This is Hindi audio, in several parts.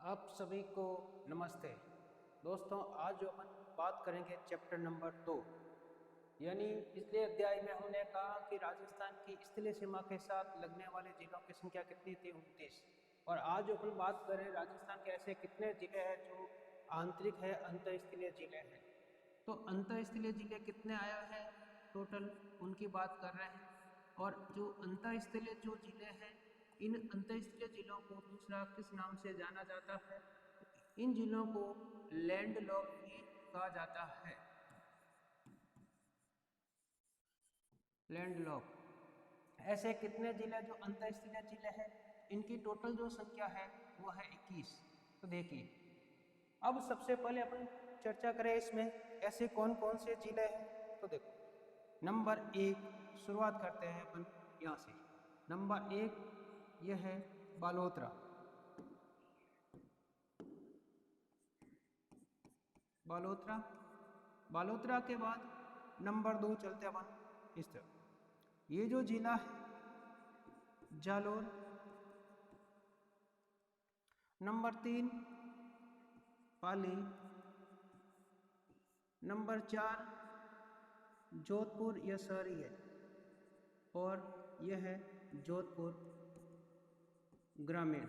आप सभी को नमस्ते दोस्तों। आज जो अपन बात करेंगे चैप्टर नंबर 2 यानी पिछले अध्याय में हमने कहा कि राजस्थान की स्थलीय सीमा के साथ लगने वाले जिलों की संख्या कितनी थी 29। और आज जो अपन बात करें राजस्थान के ऐसे कितने जिले हैं जो आंतरिक है अंतःस्थलीय जिले हैं। तो अंतःस्थलीय जिले कितने आए हैं टोटल उनकी बात कर रहे हैं। और जो अंतःस्थलीय जो जिले हैं इन अंतःस्थलीय जिलों को दूसरा किस नाम से जाना जाता है? इन जिलों को लैंडलॉक भी कहा जाता है। लैंडलॉक ऐसे कितने जिले जो अंतःस्थलीय जिले हैं इनकी टोटल जो संख्या है वो है 21। तो देखिए अब सबसे पहले अपन चर्चा करें इसमें ऐसे कौन कौन से जिले हैं। तो देखो नंबर 1 शुरुआत करते हैं अपन यहाँ से। नंबर 1 यह है बालोतरा। बालोतरा बालोतरा के बाद नंबर 2 चलते अपन इस तरफ। ये जो जिला है जालोर। नंबर 3 पाली। नंबर 4 जोधपुर यह शहरी है और यह है जोधपुर ग्रामीण।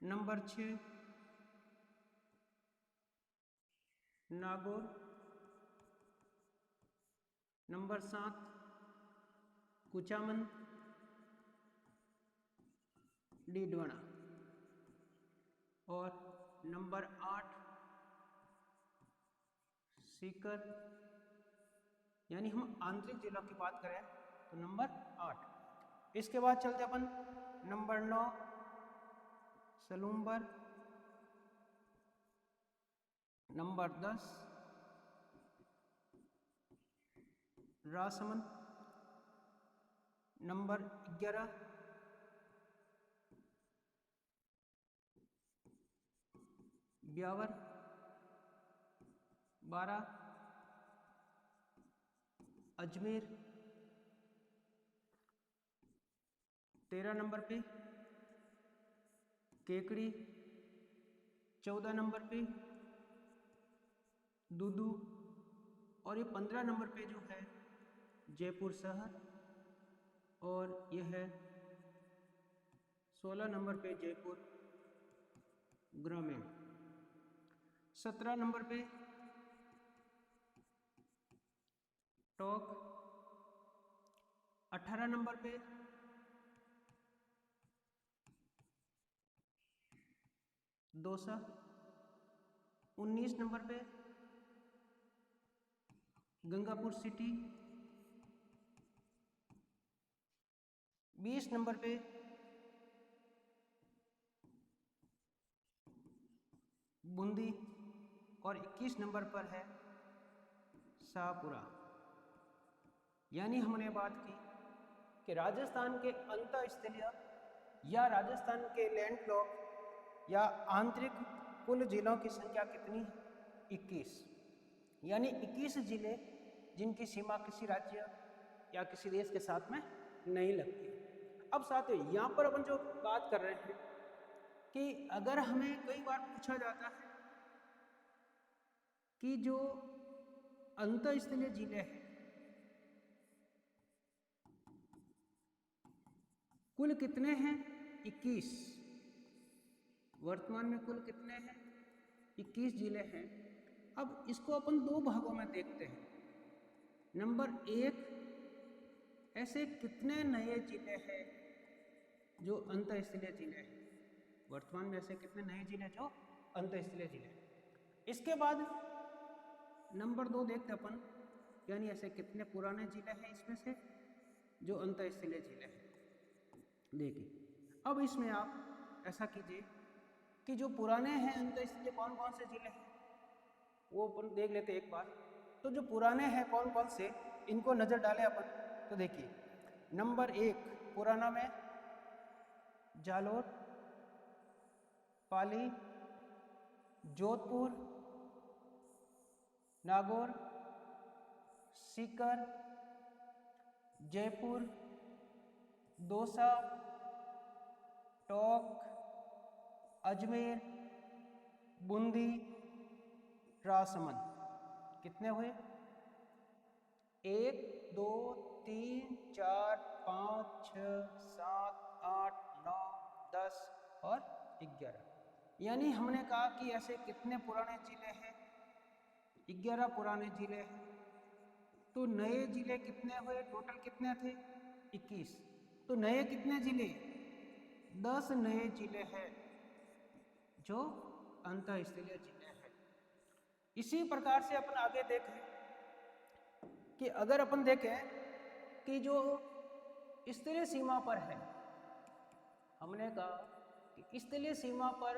नंबर 6 नागौर। नंबर 7 कुचामन डीडवाना। और नंबर 8 सीकर। यानी हम आंतरिक जिलों की बात करें तो नंबर 8। इसके बाद चलते अपन number 9 Salumbar. Number 10 Rajsamand. Number 11 Beawar. 12 Ajmer. 13 number पे केकड़ी। 14 नंबर पे दूदू। और ये 15 नंबर पे जो है जयपुर शहर। और यह है 16 नंबर पे जयपुर ग्रामीण। 17 नंबर पे टोंक। 18 नंबर पे दौसा। 19 नंबर पे गंगापुर सिटी। 20 नंबर पे बूंदी। और 21 नंबर पर है शाहपुरा। यानी हमने बात की कि राजस्थान के अंतःस्थलीय या राजस्थान के लैंडलॉक या आंतरिक कुल जिलों की संख्या कितनी है? 21। यानी 21 जिले जिनकी सीमा किसी राज्य या किसी देश के साथ में नहीं लगती। अब साथियों यहाँ पर अपन जो बात कर रहे हैं कि अगर हमें कई बार पूछा जाता है कि जो अंतःस्थलीय जिले हैं कुल कितने हैं? 21। वर्तमान में कुल कितने हैं? 21 जिले हैं। अब इसको अपन दो भागों में देखते हैं। नंबर 1 ऐसे कितने नए जिले हैं जो अंतःस्थलीय जिले हैं? वर्तमान में ऐसे कितने नए जिले जो अंतःस्थलीय जिले। इसके बाद नंबर 2 देखते अपन यानी ऐसे कितने पुराने जिले हैं इसमें से जो अंतःस्थलीय जिले हैं। देखिए अब इसमें आप ऐसा कीजिए कि जो पुराने हैं अंतःस्थलीय कौन कौन से जिले हैं वो अपन देख लेते एक बार। तो जो पुराने हैं कौन कौन से इनको नज़र डालें अपन। तो देखिए नंबर 1 पुराना में जालोर, पाली, जोधपुर, नागौर, सीकर, जयपुर, दौसा, टोंक, अजमेर, बूंदी, राजसमंद। कितने हुए? 1 2 3 4 5 6 7 8 9 10 और 11। यानी हमने कहा कि ऐसे कितने पुराने जिले हैं? 11 पुराने जिले हैं। तो नए जिले कितने हुए? टोटल कितने थे? 21। तो नए कितने जिले? 10 नए जिले हैं जो अंतःस्थलीय जिले हैं। इसी प्रकार से अपन आगे देखें कि अगर अपन देखें कि जो स्थलीय सीमा पर है, हमने कहा कि स्थलीय सीमा पर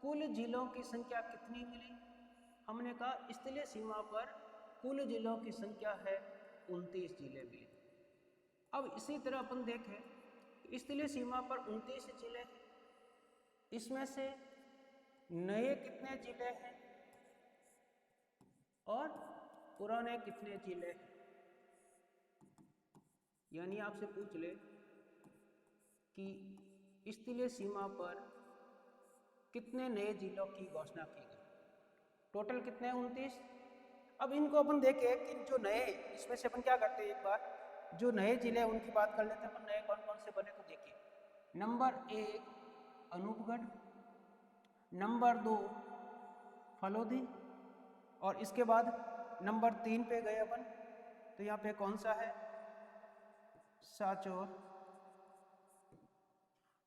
कुल जिलों की संख्या कितनी मिली? हमने कहा स्थलीय सीमा पर कुल जिलों की संख्या है 29 जिले मिले। अब इसी तरह अपन देखें स्थलीय सीमा पर 29 जिले हैं, इसमें से नए कितने जिले हैं और पुराने कितने जिले हैं? यानी आपसे पूछ ले कि स्थलीय सीमा पर कितने नए जिलों की घोषणा की गई? टोटल कितने? 29। अब इनको अपन देखें कि जो नए, इसमें से अपन क्या करते हैं, एक बार जो नए जिले हैं उनकी बात कर लेते हैं। अपन नए कौन कौन से बने तो देखिए। नंबर 1 अनूपगढ़, नंबर 2 फलोदी, और इसके बाद नंबर 3 पे गए अपन, तो यहाँ पे कौन सा है? सांचौर।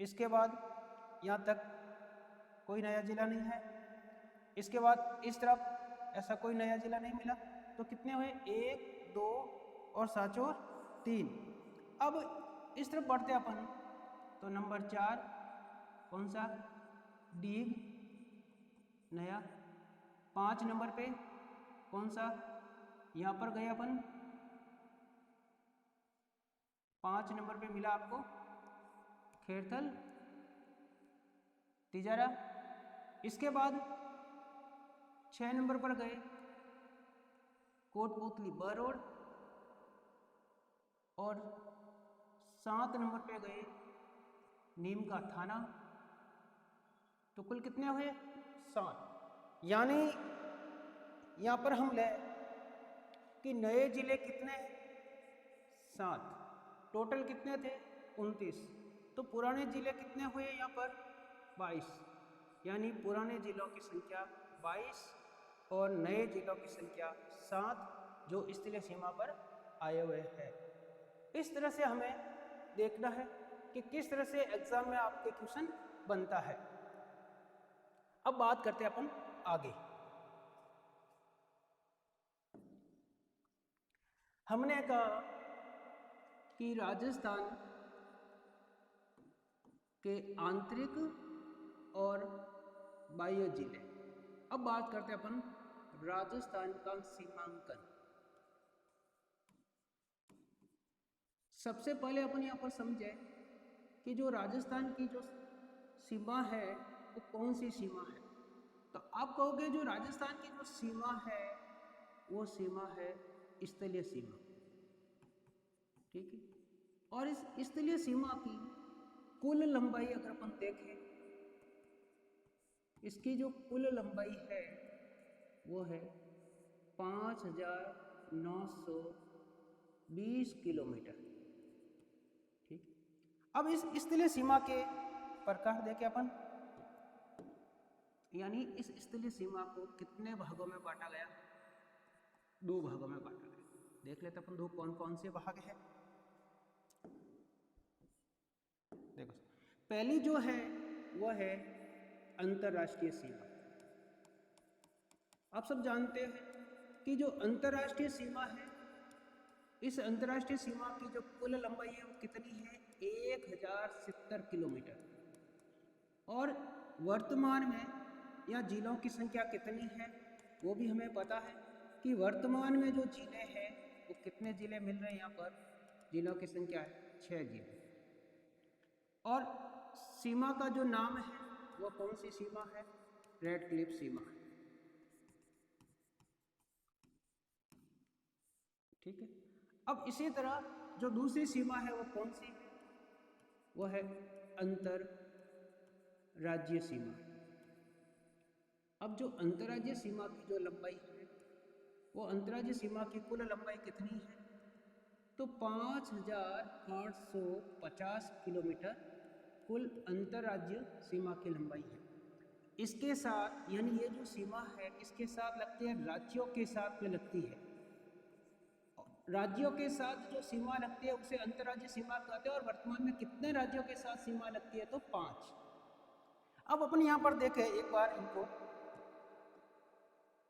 इसके बाद यहाँ तक कोई नया जिला नहीं है। इसके बाद इस तरफ ऐसा कोई नया जिला नहीं मिला। तो कितने हुए? 1 2 और सांचौर 3। अब इस तरफ बढ़ते अपन, तो नंबर 4 कौन सा? डीग, नया। 5 नंबर पे कौन सा? यहाँ पर गए अपन, 5 नंबर पे मिला आपको खेरथल, तिजारा। इसके बाद 6 नंबर पर गए कोटपुतली बरोड, और 7 नंबर पे गए नीम का थाना। तो कुल कितने हुए? 7। यानी यहाँ पर हम ले कि नए जिले कितने हैं? 7। टोटल कितने थे? 29। तो पुराने जिले कितने हुए यहाँ पर? 22। यानी पुराने जिलों की संख्या 22 और नए जिलों की संख्या 7 जो स्थलीय सीमा पर आए हुए हैं। इस तरह से हमें देखना है कि किस तरह से एग्जाम में आपके क्वेश्चन बनता है। अब बात करते हैं अपन आगे। हमने कहा कि राजस्थान के आंतरिक और बाह्य जिले। अब बात करते हैं अपन राजस्थान का सीमांकन। सबसे पहले अपन यहाँ पर समझे कि जो राजस्थान की जो सीमा है वो कौन सी सीमा है। तो आप कहोगे जो राजस्थान की जो सीमा है वो सीमा है स्थलीय सीमा, ठीक है। और इस स्थलीय सीमा की कुल लंबाई अगर अपन देखें, इसकी जो कुल लंबाई है वो है 5,920 किलोमीटर, ठीक। अब इस स्थलीय सीमा के प्रकार देखें अपन, यानी इस स्थलीय सीमा को कितने भागों में बांटा गया? 2 भागों में बांटा गया। देख लेते अपन 2 कौन कौन से भाग हैं। देखो, पहली जो है वो है अंतर्राष्ट्रीय सीमा। आप सब जानते हैं कि जो अंतर्राष्ट्रीय सीमा है, इस अंतर्राष्ट्रीय सीमा की जो कुल लंबाई है वो कितनी है? 1070 किलोमीटर। और वर्तमान में या जिलों की संख्या कितनी है वो भी हमें पता है कि वर्तमान में जो जिले हैं वो कितने जिले मिल रहे हैं यहाँ पर? जिलों की संख्या है 6 जिले। और सीमा का जो नाम है वो कौन सी सीमा है? रेड क्लिफ सीमा है, ठीक है। अब इसी तरह जो दूसरी सीमा है वो कौन सी है? वो है अंतर राज्य सीमा। अब जो अंतर्राज्यीय सीमा की जो लंबाई है वो अंतर्राज्यीय सीमा की कुल लंबाई कितनी है? तो 5850 किलोमीटर कुल अंतर्राज्यीय सीमा की लंबाई है। इसके साथ यानी ये जो सीमा है किसके साथ लगती है? राज्यों के साथ में लगती है। राज्यों के साथ जो सीमा लगती है उसे अंतर्राज्यीय सीमा कहते हैं। और वर्तमान में कितने राज्यों के साथ सीमा लगती है? तो 5। अब अपन यहाँ पर देखें एक बार इनको।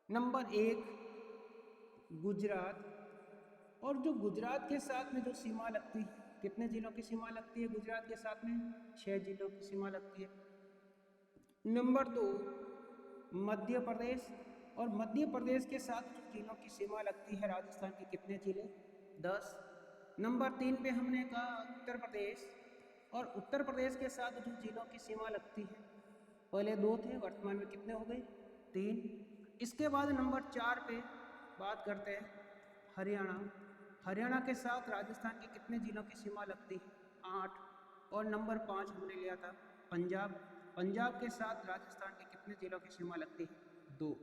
नंबर 1 गुजरात, और जो गुजरात के साथ में जो सीमा लगती है, कितने जिलों की सीमा लगती है गुजरात के साथ में? 6 जिलों की सीमा लगती है। नंबर 2 मध्य प्रदेश, और मध्य प्रदेश के साथ जो जिलों की सीमा लगती है राजस्थान के कितने जिले? 10। नंबर 3 पे हमने कहा उत्तर प्रदेश, और उत्तर प्रदेश के साथ जो जिलों की सीमा लगती है, पहले 2 थे, वर्तमान में कितने हो गए? 3। इसके बाद नंबर 4 पे बात करते हैं हरियाणा। हरियाणा के साथ राजस्थान के कितने जिलों की सीमा लगती है? 8। और नंबर 5 हमने लिया था पंजाब। पंजाब के साथ राजस्थान के कितने जिलों की सीमा लगती है? 2।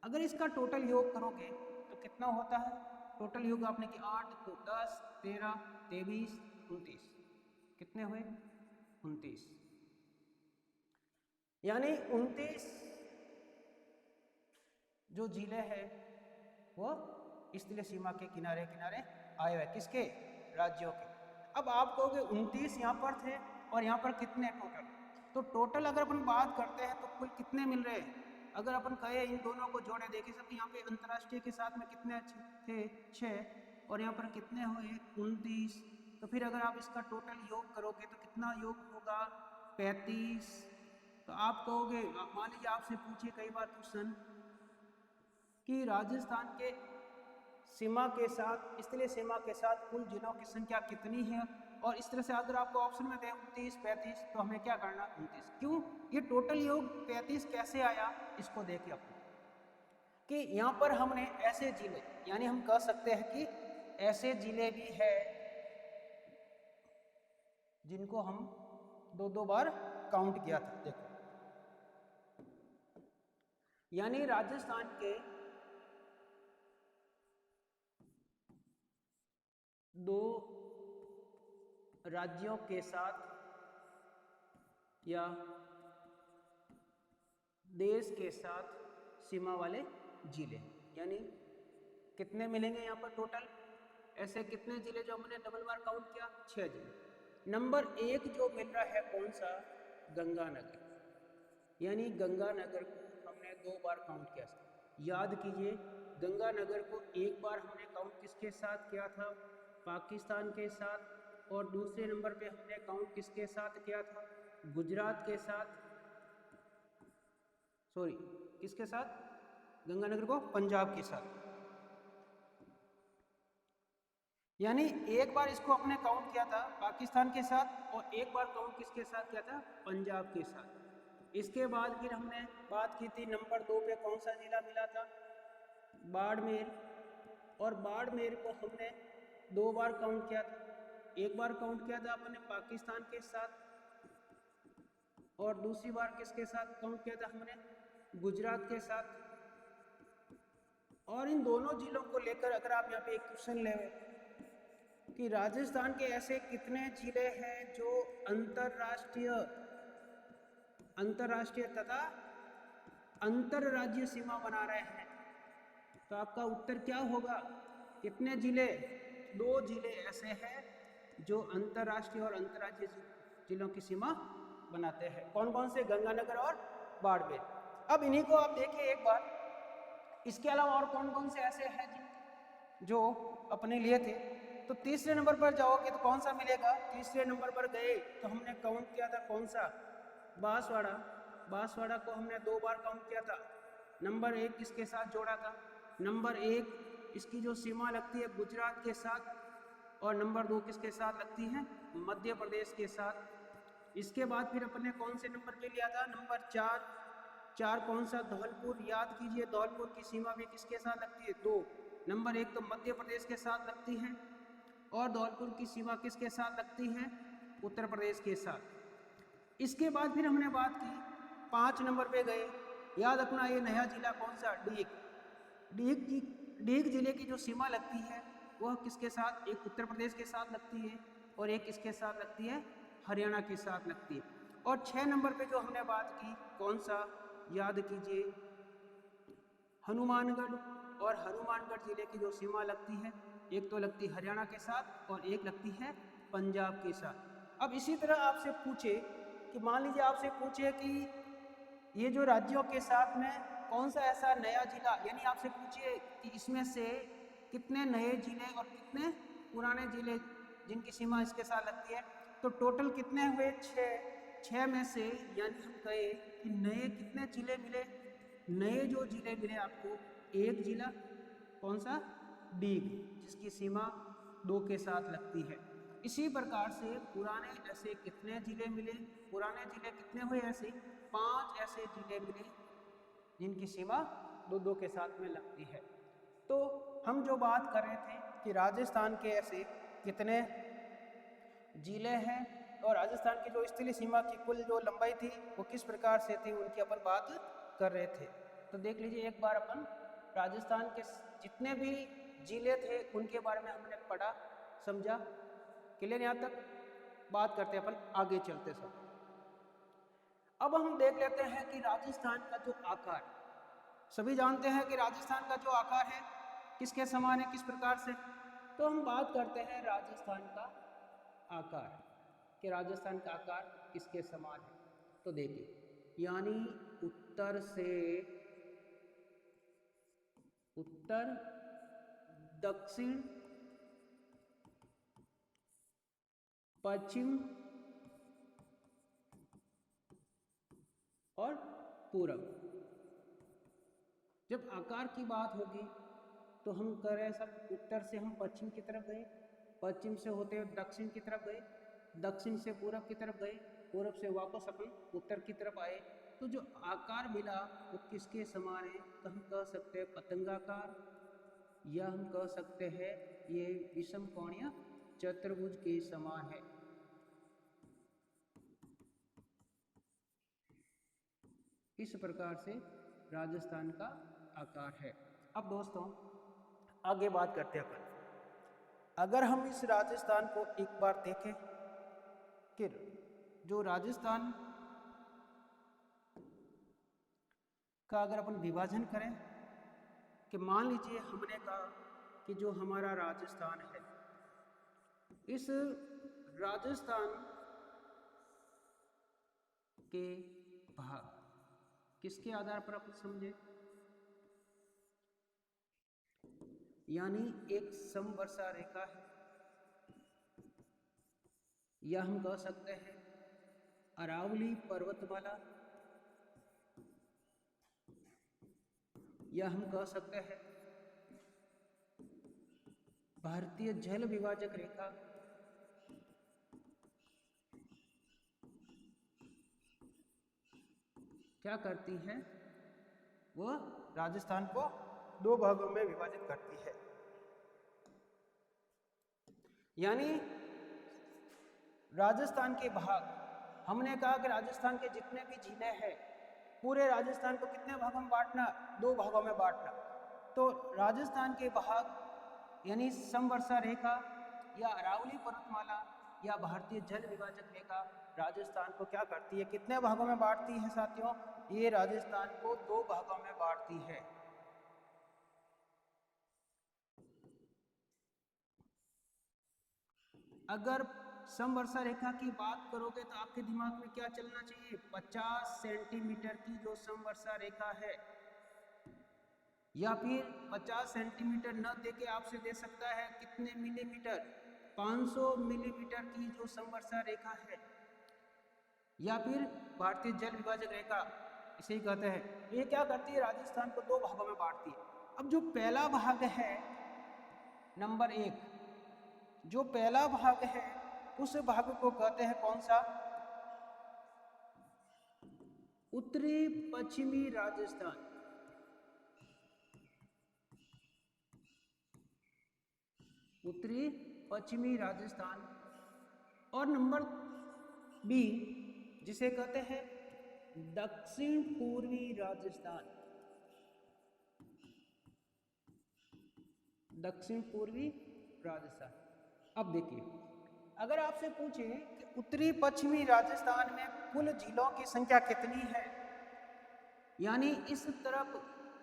अगर इसका टोटल योग करोगे तो कितना होता है? टोटल योग आपने कि 8 तो 10 13 23 29, कितने हुए? 29। यानी 29 जो जिले हैं वो स्थलीय सीमा के किनारे किनारे आए हुए, किसके? राज्यों के। अब आप कहोगे 29 यहाँ पर थे और यहाँ पर कितने टोटल? तो टोटल अगर अपन बात करते हैं तो कुल कितने मिल रहे हैं? अगर अपन कहे इन दोनों को जोड़े, देखिए सब यहाँ पे अंतर्राष्ट्रीय के साथ में कितने थे? 6, और यहाँ पर कितने हुए? 29। तो फिर अगर आप इसका टोटल योग करोगे तो कितना योग होगा? 35। तो आप कहोगे, मान लीजिए आपसे पूछे कई बार क्वेश्चन कि राजस्थान के सीमा के साथ, स्थलीय सीमा के साथ कुल जिलों की संख्या कितनी है? और इस तरह से अगर आपको ऑप्शन में दे 29 35, तो हमें क्या करना? 29। क्यों? ये टोटल योग 35 कैसे आया? इसको देखिए अपन कि यहाँ पर हमने ऐसे जिले, यानी हम कह सकते हैं कि ऐसे जिले भी है जिनको हम 2 बार काउंट किया था। देखो, यानी राजस्थान के 2 राज्यों के साथ या देश के साथ सीमा वाले जिले, यानी कितने मिलेंगे यहाँ पर टोटल? ऐसे कितने जिले जो हमने डबल बार काउंट किया? 6 जिले। नंबर 1 जो मिल रहा है कौन सा? गंगानगर। यानी गंगानगर को हमने 2 बार काउंट किया। याद कीजिए, गंगानगर को एक बार हमने काउंट किसके साथ किया था? पाकिस्तान के साथ। और दूसरे नंबर पे हमने काउंट किसके साथ किया था? गुजरात के साथ। सॉरी, किसके साथ? गंगानगर को पंजाब के साथ। यानी एक बार इसको हमने काउंट किया था पाकिस्तान के साथ, और एक बार काउंट किसके साथ किया था? पंजाब के साथ। इसके बाद फिर हमने बात की थी नंबर 2 पे कौन सा जिला मिला था? बाड़मेर। और बाड़मेर को हमने 2 बार काउंट किया था। एक बार काउंट किया था अपने पाकिस्तान के साथ, और दूसरी बार किसके साथ काउंट किया था हमने? गुजरात के साथ। और इन दोनों जिलों को लेकर अगर आप यहाँ पे एक क्वेश्चन ले कि राजस्थान के ऐसे कितने जिले हैं जो अंतरराष्ट्रीय तथा अंतरराज्यीय सीमा बना रहे हैं, तो आपका उत्तर क्या होगा? कितने जिले? 2 जिले ऐसे हैं जो अंतरराष्ट्रीय और अंतरराज्यीय जिलों की सीमा बनाते हैं। कौन कौन से? गंगानगर और बाड़मेर। अब इन्हीं को आप देखिए एक बार। इसके अलावा और कौन कौन से ऐसे हैं जो अपने लिए थे? तो तीसरे नंबर पर जाओगे तो कौन सा मिलेगा? तीसरे नंबर पर गए तो हमने काउंट किया था कौन सा? बांसवाड़ा। बांसवाड़ा को हमने 2 बार काउंट किया था। नंबर 1 किसके साथ जोड़ा था? नंबर 1 इसकी जो सीमा लगती है गुजरात के साथ, और नंबर 2 किसके साथ लगती है? मध्य प्रदेश के साथ। इसके बाद फिर अपने कौन से नंबर पे लिया था? नंबर 4 कौन सा? धौलपुर। याद कीजिए, धौलपुर की सीमा भी किसके साथ लगती है? 2। नंबर 1 तो मध्य प्रदेश के साथ लगती है, और धौलपुर की सीमा किसके साथ लगती है? उत्तर प्रदेश के साथ। इसके बाद फिर हमने बात की 5 नंबर पे गए, याद रखना ये नया जिला कौन सा, डीग जिले की जो सीमा लगती है वह किसके साथ, एक उत्तर प्रदेश के साथ लगती है और एक किसके साथ लगती है, हरियाणा के साथ लगती है। और 6 नंबर पे जो हमने बात की कौन सा, याद कीजिए हनुमानगढ़, और हनुमानगढ़ जिले की जो सीमा लगती है एक तो लगती है हरियाणा के साथ और एक लगती है पंजाब के साथ। अब इसी तरह आपसे पूछे कि मान लीजिए आपसे पूछे कि ये जो राज्यों के साथ में कौन सा ऐसा नया जिला, यानी आपसे पूछिए कि इसमें से कितने नए जिले और कितने पुराने जिले जिनकी सीमा इसके साथ लगती है, तो टोटल कितने हुए, 6 में से यानी हम कहे कि नए कितने जिले मिले, नए जो जिले मिले आपको, एक जिला कौन सा, डीग, जिसकी सीमा 2 के साथ लगती है। इसी प्रकार से पुराने ऐसे कितने जिले मिले, पुराने जिले कितने हुए, ऐसे 5 ऐसे जिले मिले जिनकी सीमा 2 के साथ में लगती है। तो हम जो बात कर रहे थे कि राजस्थान के ऐसे कितने जिले हैं और राजस्थान की जो स्थलीय सीमा की कुल जो लंबाई थी वो किस प्रकार से थी, उनकी अपन बात कर रहे थे। तो देख लीजिए एक बार अपन राजस्थान के जितने भी जिले थे उनके बारे में हमने पढ़ा, समझा, क्लियर, यहाँ तक बात करते हैं अपन आगे चलते सब। अब हम देख लेते हैं कि राजस्थान का जो आकार, सभी जानते हैं कि राजस्थान का जो आकार है किसके समान है, किस प्रकार से, तो हम बात करते हैं राजस्थान का आकार, कि राजस्थान का आकार किसके समान है। तो देखिए यानी उत्तर से उत्तर, दक्षिण, पश्चिम और पूरब। जब आकार की बात होगी तो हम कह रहे हैं सब, उत्तर से हम पश्चिम की तरफ गए, पश्चिम से होते हुए दक्षिण की तरफ गए, दक्षिण से पूरब की तरफ गए, पूरब से वापस अपन उत्तर की तरफ आए। तो जो आकार मिला वो किसके समान है, तो हम कह सकते हैं पतंगाकार, या हम कह सकते हैं ये विषम कोणीय चतुर्भुज के समान है। इस प्रकार से राजस्थान का आकार है। अब दोस्तों आगे बात करते हैं अपन, अगर हम इस राजस्थान को एक बार देखें कि जो राजस्थान का अगर अपन विभाजन करें, कि मान लीजिए हमने कहा कि जो हमारा राजस्थान है, इस राजस्थान के भाग किसके आधार पर अपन समझे, यानी एक समवर्षा रेखा है, या हम कह सकते हैं अरावली पर्वतमाला, या हम कह सकते हैं भारतीय जल विभाजक रेखा, क्या करती है, वह राजस्थान को 2 भागों में विभाजित करती है। यानी राजस्थान के भाग, हमने कहा कि राजस्थान के जितने भी जिले हैं पूरे राजस्थान को कितने भागों में बांटना, 2 भागों में बांटना। तो राजस्थान के भाग यानी समवर्षा रेखा या अरावली पर्वतमाला या भारतीय जल विभाजक रेखा राजस्थान को क्या करती है, कितने भागों में बांटती है साथियों, ये राजस्थान को 2 भागों में बांटती है। अगर समवर्षा रेखा की बात करोगे तो आपके दिमाग में क्या चलना चाहिए, 50 सेंटीमीटर की जो समवर्षा रेखा है, या फिर 50 सेंटीमीटर न देके आपसे दे सकता है कितने मिलीमीटर, 500 मिलीमीटर की जो समवर्षा रेखा है, या फिर भारतीय जल विभाजक रेखा, इसे ही कहते हैं। ये क्या करती है, राजस्थान को 2 भागों में बांटती है। अब जो पहला भाग है नंबर 1, जो पहला भाग है उस भाग को कहते हैं कौन सा, उत्तरी पश्चिमी राजस्थान। उत्तरी पश्चिमी राजस्थान। और नंबर बी जिसे कहते हैं दक्षिण पूर्वी राजस्थान। दक्षिण पूर्वी राजस्थान। अब देखिए, अगर आपसे पूछे कि उत्तरी पश्चिमी राजस्थान में कुल जिलों की संख्या कितनी है, यानी इस तरफ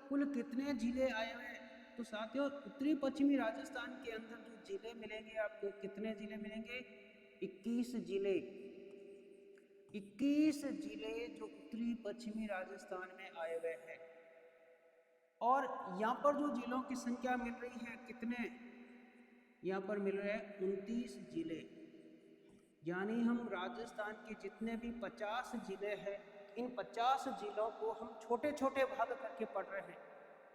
कुल कितने जिले आए हुए हैं, तो साथियों उत्तरी पश्चिमी राजस्थान के अंदर जो जिले मिलेंगे आपको, कितने जिले मिलेंगे? 21 जिले। 21 जिले जो उत्तरी पश्चिमी राजस्थान में आए हुए हैं। और यहाँ पर जो जिलों की संख्या मिल रही है, कितने? यहाँ पर मिल रहे हैं 29 जिले। यानी हम राजस्थान के जितने भी 50 जिले हैं, इन 50 जिलों को हम छोटे छोटे भाग करके पढ़ रहे हैं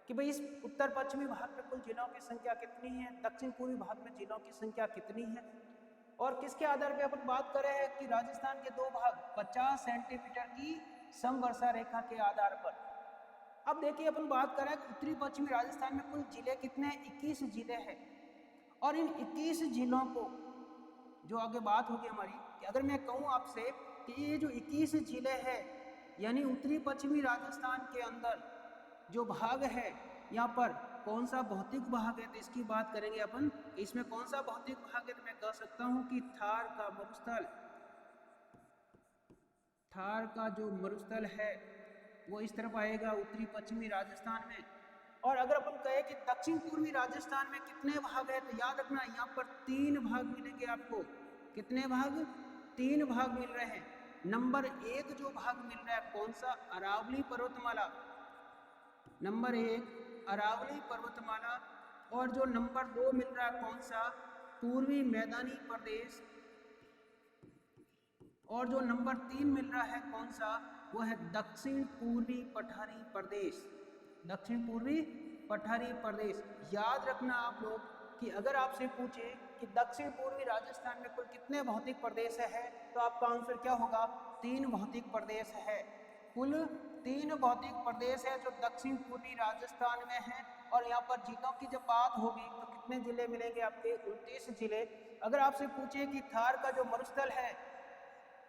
कि भाई इस उत्तर पश्चिमी भाग में कुल जिलों की संख्या कितनी है, दक्षिण पूर्वी भाग में जिलों की संख्या कितनी है। और किसके आधार पे अपन बात कर रहे हैं कि राजस्थान के दो भाग 50 सेंटीमीटर की समवर्षा रेखा के आधार पर। अब देखिए, अपन बात कर रहे हैं उत्तरी पश्चिमी राजस्थान में कुल जिले कितने हैं? 21 जिले हैं। और इन 21 जिलों को जो आगे बात होगी हमारी, कि अगर मैं कहूँ आपसे कि ये जो 21 जिले हैं, यानी उत्तरी पश्चिमी राजस्थान के अंदर जो भाग है, यहाँ पर कौन सा भौतिक भाग है, तो इसकी बात करेंगे अपन। इसमें कौन सा भौतिक भाग है, तो मैं कह सकता हूँ कि थार का मरुस्थल। थार का जो मरुस्थल है वो इस तरफ आएगा उत्तरी पश्चिमी राजस्थान में। और अगर अपन कहें कि दक्षिण पूर्वी राजस्थान में कितने भाग है, तो याद रखना यहाँ पर 3 भाग मिलेंगे आपको। कितने भाग? 3 भाग मिल रहे हैं। नंबर 1 जो भाग मिल रहा है कौन सा? अरावली पर्वतमाला। नंबर 1 अरावली पर्वतमाला। और जो नंबर 2 मिल रहा है कौन सा? पूर्वी मैदानी प्रदेश। और जो नंबर 3 मिल रहा है कौन सा? वो है दक्षिण पूर्वी पठारी प्रदेश। दक्षिण पूर्वी पठारी प्रदेश। याद रखना आप लोग कि अगर आपसे पूछे कि दक्षिण पूर्वी राजस्थान में कुल कितने भौतिक प्रदेश है, तो आपका आंसर क्या होगा? 3 भौतिक प्रदेश है। कुल 3 भौतिक प्रदेश है जो दक्षिण पूर्वी राजस्थान में है। और यहाँ पर जिलों की जब बात होगी तो कितने जिले मिलेंगे आपके? 29 जिले। अगर आपसे पूछे कि थार का जो मरुस्थल है,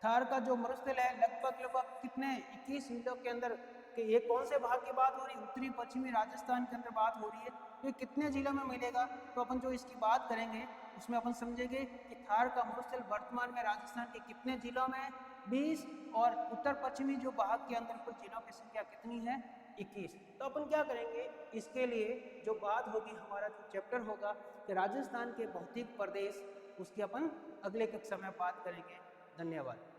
थार का जो मरुस्थल है लगभग कितने? 21 जिलों के अंदर, कि ये कौन से भाग की बात हो रही है? उत्तरी पश्चिमी राजस्थान के अंदर बात हो रही है। तो ये कितने जिलों में मिलेगा? तो अपन जो इसकी बात करेंगे उसमें अपन समझेंगे कि थार का मरुस्थल वर्तमान में राजस्थान के कितने जिलों में? 20। और उत्तर पश्चिमी जो भाग के अंदर कुल जिलों की संख्या कितनी है? 21। तो अपन क्या करेंगे, इसके लिए जो बात होगी, हमारा जो चैप्टर होगा कि राजस्थान के भौतिक प्रदेश, उसकी अपन अगले कक्षा में बात करेंगे। धन्यवाद।